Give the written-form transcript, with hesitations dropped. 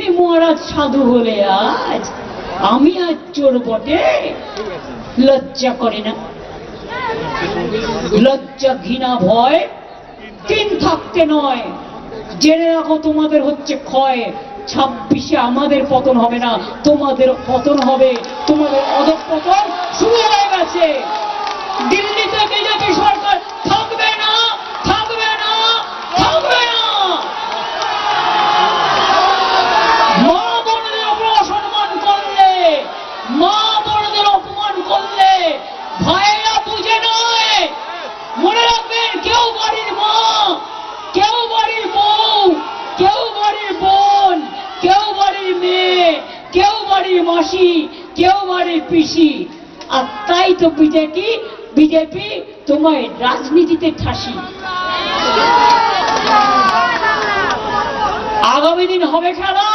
তুমি মহারাজ সাধু হলে আজ, আমি আজ চোর বটে? লজ্জা করে না? লজ্জা ঘৃণা ভয় তিন থাকতে নয়। জেনে রাখো তোমাদের হচ্ছে ক্ষয়। 26-এ আমাদের পতন হবে না, তোমাদের পতন হবে। তোমাদের অধঃপতন শুরু হয়ে গেছে। দিল্লিতে বিজেপি সরকার থাকবে না, থাকবে না, থাকবে না। মা বোনদের অপমান করলে, মা বোনদের অপমান করলে ভাইয়েরা বুঝে নয়। মনে রাখবেন, কেউ বাড়ির মা, কেউ বাড়ির বউ, কেউ বাড়ির বোন, কেউ বাড়ির মেয়ে, কেউ বাড়ির মাসি, কেউ বাড়ির পিসি। আর তাই তো বিজেপি তোমায় রাজনীতিতে ঠাসি। আগামী দিন হবে খেলা।